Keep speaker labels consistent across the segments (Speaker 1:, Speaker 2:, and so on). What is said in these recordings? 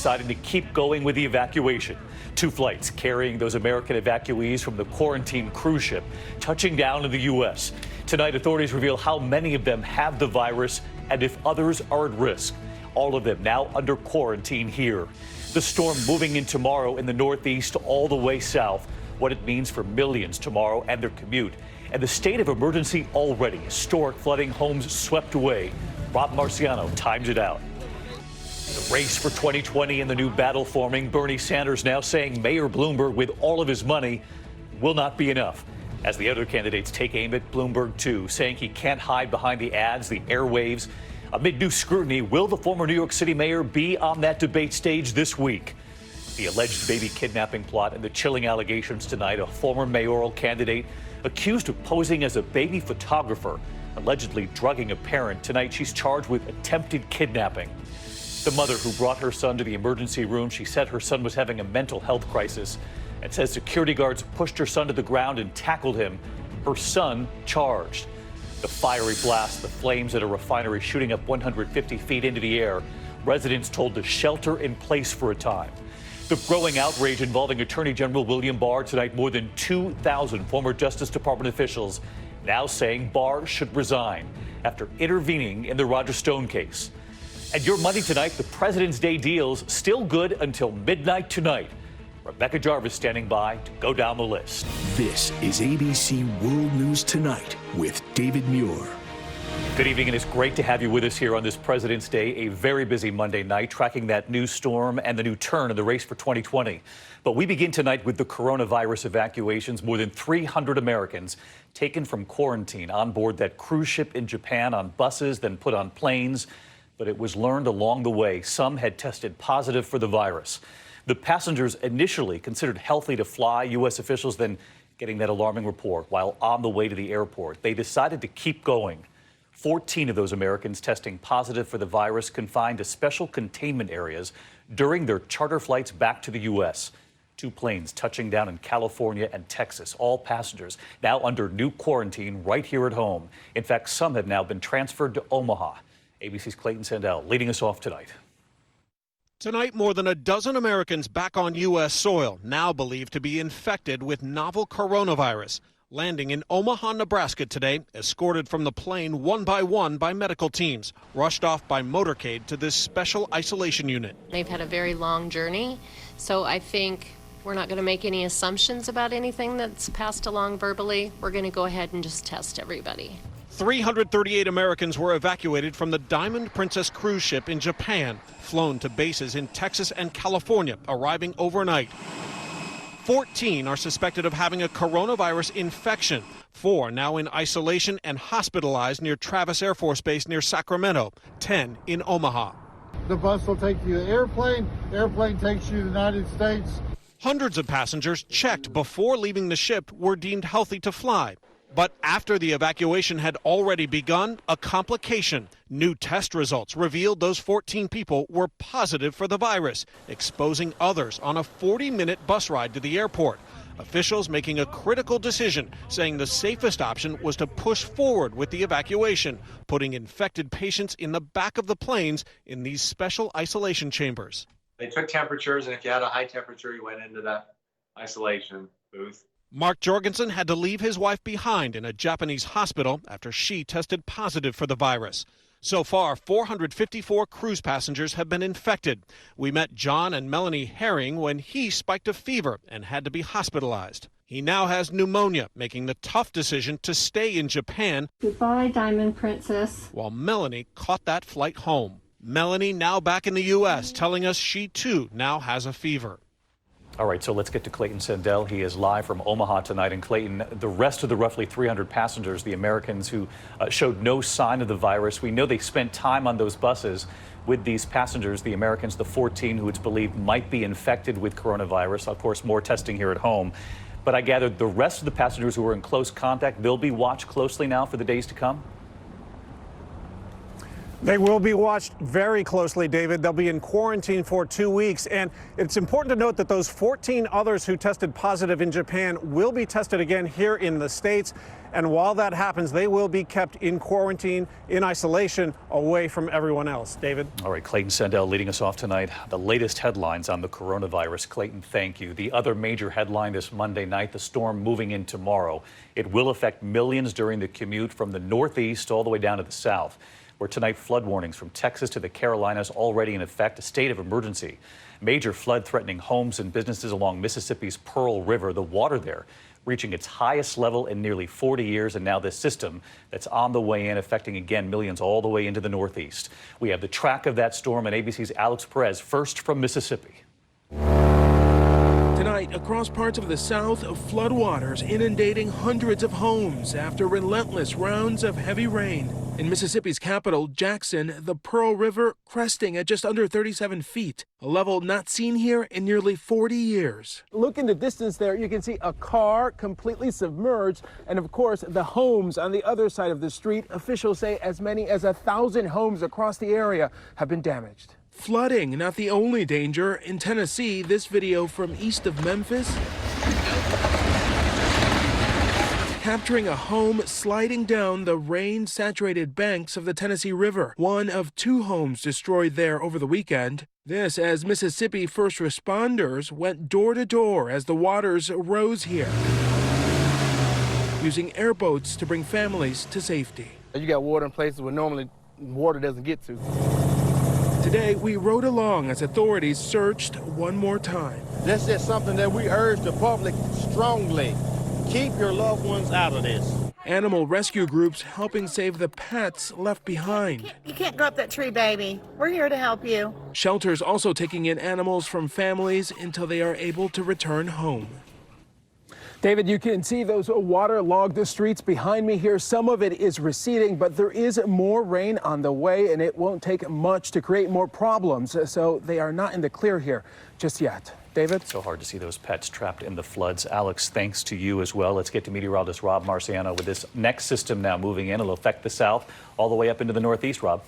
Speaker 1: deciding to keep going with the evacuation. 2 flights carrying those American evacuees from the quarantine cruise ship touching down in the U.S. Tonight, authorities reveal how many of them have the virus and if others are at risk. All of them now under quarantine here. The storm moving in tomorrow in the Northeast all the way south. What it means for millions tomorrow and their commute. And the state of emergency already. Historic flooding, homes swept away. Rob Marciano times it out. The race for 2020 and the new battle forming. Bernie Sanders now saying Mayor Bloomberg, with all of his money, will not be enough. As the other candidates take aim at Bloomberg, too, saying he can't hide behind the ads, the airwaves. Amid new scrutiny, will the former New York City mayor be on that debate stage this week? The alleged baby kidnapping plot and the chilling allegations tonight. A former mayoral candidate accused of posing as a baby photographer, allegedly drugging a parent. Tonight, she's charged with attempted kidnapping. The mother who brought her son to the emergency room, she said her son was having a mental health crisis and says security guards pushed her son to the ground and tackled him. Her son charged. The fiery blast, the flames at a refinery shooting up 150 feet into the air. Residents told to shelter in place for a time. The growing outrage involving Attorney General William Barr tonight. More than 2,000 former Justice Department officials now saying Barr should resign after intervening in the Roger Stone case. And your money tonight, the President's Day deals still good until midnight tonight. Rebecca Jarvis standing by to go down the list.
Speaker 2: This is ABC World News Tonight with David Muir.
Speaker 1: Good evening, and it's great to have you with us here on this President's Day, a very busy Monday night, tracking that new storm and the new turn in the race for 2020. But we begin tonight with the coronavirus evacuations. More than 300 Americans taken from quarantine on board that cruise ship in Japan on buses, then put on planes. But it was learned along the way some had tested positive for the virus. The passengers initially considered healthy to fly. U.S. officials then getting that alarming report while on the way to the airport. They decided to keep going. 14 of those Americans testing positive for the virus confined to special containment areas during their charter flights back to the U.S. 2 planes touching down in California and Texas. All passengers now under new quarantine right here at home. In fact, some have now been transferred to Omaha. ABC's Clayton Sandell leading us off tonight.
Speaker 3: Tonight, more than a dozen Americans back on U.S. soil, now believed to be infected with novel coronavirus, landing in Omaha, Nebraska today, escorted from the plane one by medical teams, rushed off by motorcade to this special isolation unit.
Speaker 4: They've had a very long journey, so I think we're not going to make any assumptions about anything that's passed along verbally. We're going to go ahead and just test everybody.
Speaker 3: 338 Americans were evacuated from the Diamond Princess cruise ship in Japan, flown to bases in Texas and California, arriving overnight. 14 are suspected of having a coronavirus infection. 4 now in isolation and hospitalized near Travis Air Force Base near Sacramento. 10 in Omaha.
Speaker 5: The bus will take you to the airplane. The airplane takes you to the United States.
Speaker 3: Hundreds of passengers checked before leaving the ship were deemed healthy to fly. But after the evacuation had already begun, a complication. New test results revealed those 14 people were positive for the virus, exposing others on a 40-minute bus ride to the airport. Officials making a critical decision, saying the safest option was to push forward with the evacuation, putting infected patients in the back of the planes in these special isolation chambers.
Speaker 6: They took temperatures, and if you had a high temperature, you went into that isolation booth.
Speaker 3: Mark Jorgensen had to leave his wife behind in a Japanese hospital after she tested positive for the virus. So far, 454 cruise passengers have been infected. We met John and Melanie Herring when he spiked a fever and had to be hospitalized. He now has pneumonia, making the tough decision to stay in Japan.
Speaker 7: Goodbye, Diamond Princess.
Speaker 3: While Melanie caught that flight home. Melanie now back in the U.S., telling us she too now has a fever.
Speaker 1: All right, so let's get to Clayton Sandell. He is live from Omaha tonight. And Clayton, the rest of the roughly 300 passengers, the Americans who showed no sign of the virus, we know they spent time on those buses with these passengers, the Americans, the 14 who it's believed might be infected with coronavirus. Of course, more testing here at home. But I gather the rest of the passengers who were in close contact, they'll be watched closely now for the days to come?
Speaker 3: They will be watched very closely, David. They'll be in quarantine for 2 weeks. And it's important to note that those 14 others who tested positive in Japan will be tested again here in the States. And while that happens, they will be kept in quarantine, in isolation, away from everyone else. David?
Speaker 1: All right, Clayton Sandell leading us off tonight. The latest headlines on the coronavirus. Clayton, thank you. The other major headline this Monday night, the storm moving in tomorrow. It will affect millions during the commute from the Northeast all the way down to the South, where tonight flood warnings from Texas to the Carolinas already in effect, a state of emergency. Major flood threatening homes and businesses along Mississippi's Pearl River. The water there reaching its highest level in nearly 40 years, and now this system that's on the way in, affecting again millions all the way into the Northeast. We have the track of that storm and ABC's Alex Perez first from Mississippi.
Speaker 8: Tonight, across parts of the South, floodwaters inundating hundreds of homes after relentless rounds of heavy rain. In Mississippi's capital, Jackson, the Pearl River cresting at just under 37 feet, a level not seen here in nearly 40 years.
Speaker 9: Look in the distance there, you can see a car completely submerged, and of course, the homes on the other side of the street. Officials say as many as 1,000 homes across the area have been damaged.
Speaker 8: Flooding, not the only danger. In Tennessee, this video from east of Memphis, capturing a home sliding down the rain-saturated banks of the Tennessee River. One of 2 homes destroyed there over the weekend. This as Mississippi first responders went door to door as the waters rose here, using airboats to bring families to safety.
Speaker 9: You got water in places where normally water doesn't get to.
Speaker 8: Today, we rode along as authorities searched one more time.
Speaker 10: That's just something that we urge the public strongly. Keep your loved ones out of this.
Speaker 8: Animal rescue groups helping save the pets left behind.
Speaker 11: You can't go up that tree, baby. We're here to help you.
Speaker 8: Shelters also taking in animals from families until they are able to return home.
Speaker 9: David, you can see those waterlogged streets behind me here. Some of it is receding, but there is more rain on the way, and it won't take much to create more problems. So they are not in the clear here just yet. David?
Speaker 1: So hard to see those pets trapped in the floods. Alex, thanks to you as well. Let's get to meteorologist Rob Marciano with this next system now moving in. It'll affect the South all the way up into the Northeast, Rob.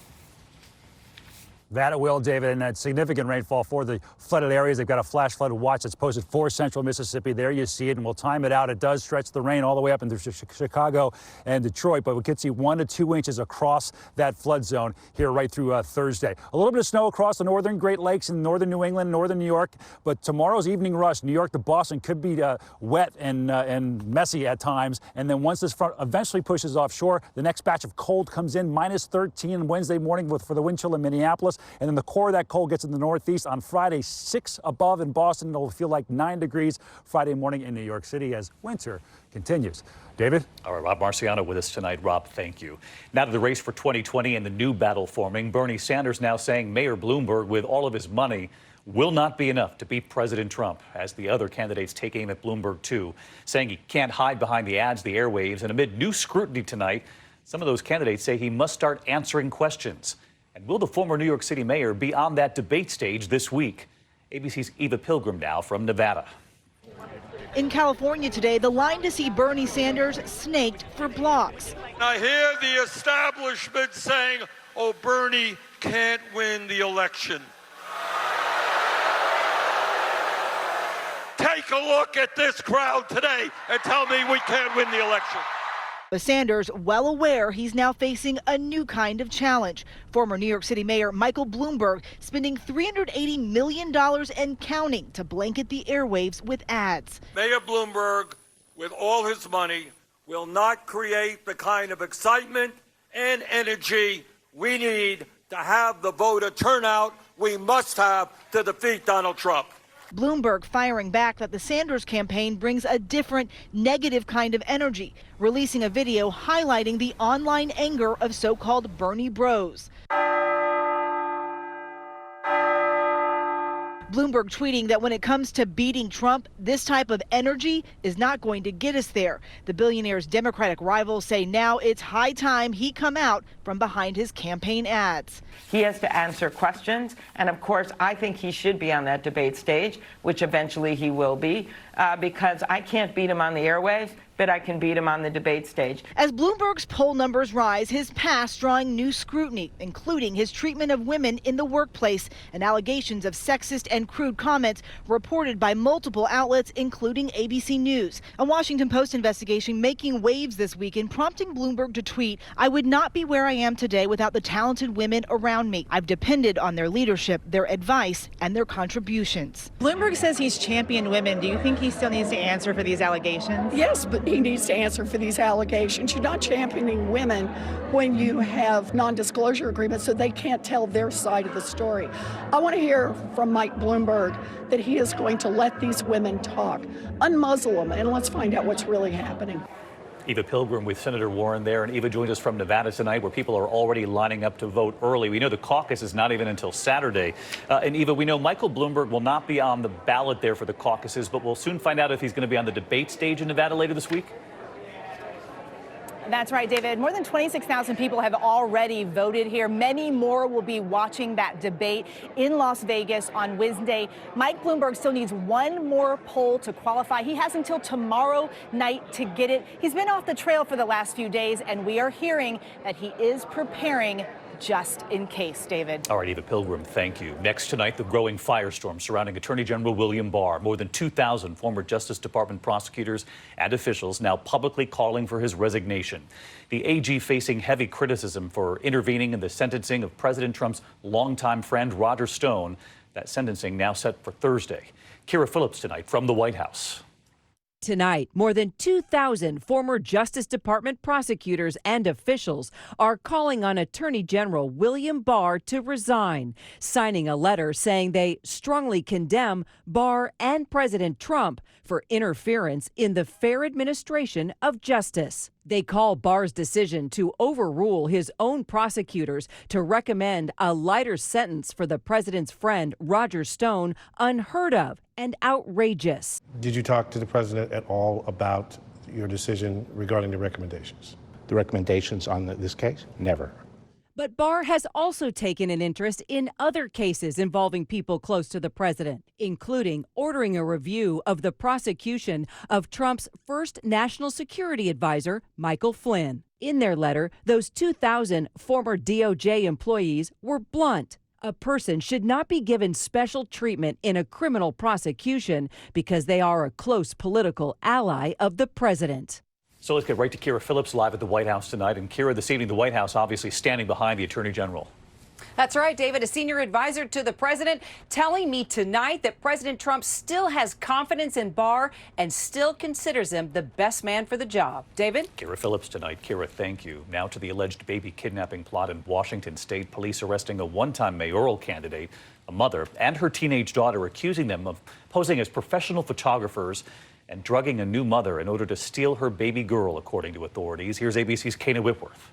Speaker 12: That it will, David, and that significant rainfall for the flooded areas. They've got a flash flood watch that's posted for central Mississippi. There you see it, and we'll time it out. It does stretch the rain all the way up into Chicago and Detroit, but we could see 1 to 2 inches across that flood zone here right through Thursday. A little bit of snow across the northern Great Lakes in northern New England, northern New York, but tomorrow's evening rush, New York to Boston, could be wet and messy at times. And then once this front eventually pushes offshore, the next batch of cold comes in, minus 13 Wednesday morning for the wind chill in Minneapolis. And then the core of that cold gets in the Northeast on Friday, 6 above in Boston. It'll feel like 9 degrees Friday morning in New York City as winter continues. David?
Speaker 1: All right, Rob Marciano with us tonight. Rob, thank you. Now to the race for 2020 and the new battle forming. Bernie Sanders now saying Mayor Bloomberg, with all of his money, will not be enough to beat President Trump, as the other candidates take aim at Bloomberg too, saying he can't hide behind the ads, the airwaves. And amid new scrutiny tonight, some of those candidates say he must start answering questions. And will the former New York City mayor be on that debate stage this week? ABC's Eva Pilgrim now from Nevada.
Speaker 13: In California today, the line to see Bernie Sanders snaked for blocks.
Speaker 14: I hear the establishment saying, oh, Bernie can't win the election. Take a look at this crowd today and tell me we can't win the election.
Speaker 13: But Sanders, well aware he's now facing a new kind of challenge. Former New York City Mayor Michael Bloomberg spending $380 million and counting to blanket the airwaves with ads.
Speaker 14: Mayor Bloomberg, with all his money, will not create the kind of excitement and energy we need to have the voter turnout we must have to defeat Donald Trump.
Speaker 13: Bloomberg firing back that the Sanders campaign brings a different, negative kind of energy, releasing a video highlighting the online anger of so-called Bernie bros. Bloomberg tweeting that when it comes to beating Trump, this type of energy is not going to get us there. The billionaire's Democratic rivals say now it's high time he come out from behind his campaign ads.
Speaker 15: He has to answer questions, and of course, I think he should be on that debate stage, which eventually he will be, because I can't beat him on the airwaves, but I can beat him on the debate stage.
Speaker 13: As Bloomberg's poll numbers rise, his past drawing new scrutiny, including his treatment of women in the workplace and allegations of sexist and crude comments reported by multiple outlets, including ABC News. A Washington Post investigation making waves this weekend, prompting Bloomberg to tweet, "I would not be where I am today without the talented women around me. I've depended on their leadership, their advice, and their contributions."
Speaker 16: Bloomberg says he's championed women. Do you think he still needs to answer for these allegations?
Speaker 17: Yes, but he needs to answer for these allegations. You're not championing women when you have non-disclosure agreements so they can't tell their side of the story. I want to hear from Mike Bloomberg that he is going to let these women talk, unmuzzle them, and let's find out what's really happening.
Speaker 1: Eva Pilgrim with Senator Warren there. And Eva joins us from Nevada tonight, where people are already lining up to vote early. We know the caucus is not even until Saturday. And Eva, we know Michael Bloomberg will not be on the ballot there for the caucuses, but we'll soon find out if he's going to be on the debate stage in Nevada later this week.
Speaker 16: That's right, David. More than 26,000 people have already voted here. Many more will be watching that debate in Las Vegas on Wednesday. Mike Bloomberg still needs one more poll to qualify. He has until tomorrow night to get it. He's been off the trail for the last few days, and we are hearing that he is preparing just in case, David.
Speaker 1: All right, Eva Pilgrim, thank you. Next tonight, the growing firestorm surrounding Attorney General William Barr. More than 2,000 former Justice Department prosecutors and officials now publicly calling for his resignation. The AG facing heavy criticism for intervening in the sentencing of President Trump's longtime friend Roger Stone. That sentencing now set for Thursday. Kira Phillips tonight from the White House.
Speaker 18: Tonight, more than 2,000 former Justice Department prosecutors and officials are calling on Attorney General William Barr to resign, signing a letter saying they strongly condemn Barr and President Trump for interference in the fair administration of justice. They call Barr's decision to overrule his own prosecutors to recommend a lighter sentence for the president's friend, Roger Stone, unheard of and outrageous.
Speaker 19: Did you talk to the president at all about your decision regarding the recommendations?
Speaker 20: The recommendations on this case? Never.
Speaker 18: But Barr has also taken an interest in other cases involving people close to the president, including ordering a review of the prosecution of Trump's first national security advisor, Michael Flynn. In their letter, those 2,000 former DOJ employees were blunt. A person should not be given special treatment in a criminal prosecution because they are a close political ally of the president.
Speaker 1: So let's get right to Kira Phillips live at the White House tonight. And Kira, this evening, the White House obviously standing behind the Attorney General.
Speaker 21: That's right, David, a senior advisor to the president telling me tonight that President Trump still has confidence in Barr and still considers him the best man for the job. David?
Speaker 1: Kira Phillips tonight. Kira, thank you. Now to the alleged baby kidnapping plot in Washington State. Police arresting a one-time mayoral candidate, a mother, and her teenage daughter, accusing them of posing as professional photographers and drugging a new mother in order to steal her baby girl, according to authorities. Here's ABC's Kana Whitworth.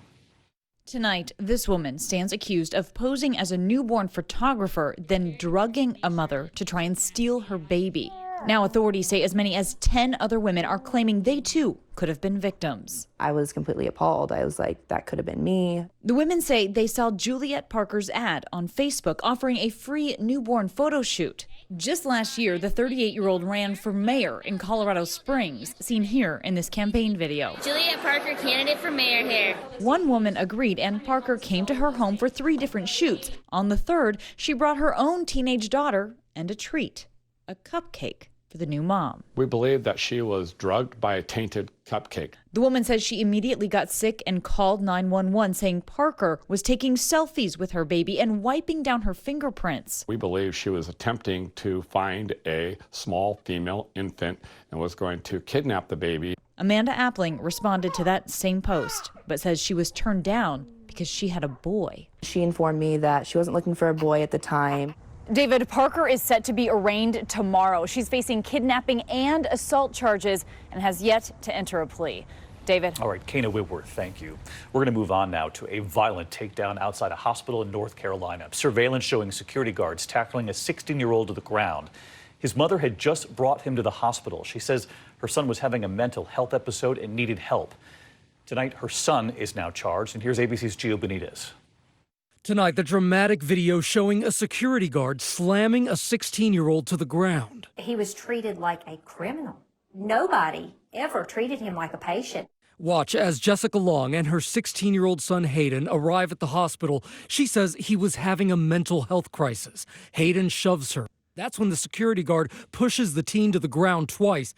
Speaker 22: Tonight, this woman stands accused of posing as a newborn photographer, then drugging a mother to try and steal her baby. Now authorities say as many as 10 other women are claiming they too could have been victims.
Speaker 23: I was completely appalled. I was like, that could have been me.
Speaker 22: The women say they saw Juliet Parker's ad on Facebook offering a free newborn photo shoot. Just last year, the 38-year-old ran for mayor in Colorado Springs, seen here in this campaign video.
Speaker 24: Juliet Parker, candidate for mayor here.
Speaker 22: One woman agreed, and Parker came to her home for 3 different shoots. On the third, she brought her own teenage daughter and a treat, a cupcake for the new mom.
Speaker 25: We believe that she was drugged by a tainted cupcake.
Speaker 22: The woman says she immediately got sick and called 911, saying Parker was taking selfies with her baby and wiping down her fingerprints.
Speaker 25: We believe she was attempting to find a small female infant and was going to kidnap the baby.
Speaker 22: Amanda Appling responded to that same post, but says she was turned down because she had a boy.
Speaker 23: She informed me that she wasn't looking for a boy at the time.
Speaker 26: David, Parker is set to be arraigned tomorrow. She's facing kidnapping and assault charges and has yet to enter a plea. David?
Speaker 1: All right, Kana Whitworth, thank you. We're going to move on now to a violent takedown outside a hospital in North Carolina. Surveillance showing security guards tackling a 16-year-old to the ground. His mother had just brought him to the hospital. She says her son was having a mental health episode and needed help. Tonight, her son is now charged, and here's ABC's Gio Benitez.
Speaker 27: Tonight, the dramatic video showing a security guard slamming a 16-year-old to the ground.
Speaker 28: He was treated like a criminal. Nobody
Speaker 2: ever treated him like a patient.
Speaker 27: Watch as Jessica Long and her 16-year-old son Hayden arrive at the hospital. She says he was having a mental health crisis. Hayden shoves her. That's when the security guard pushes the teen to the ground twice.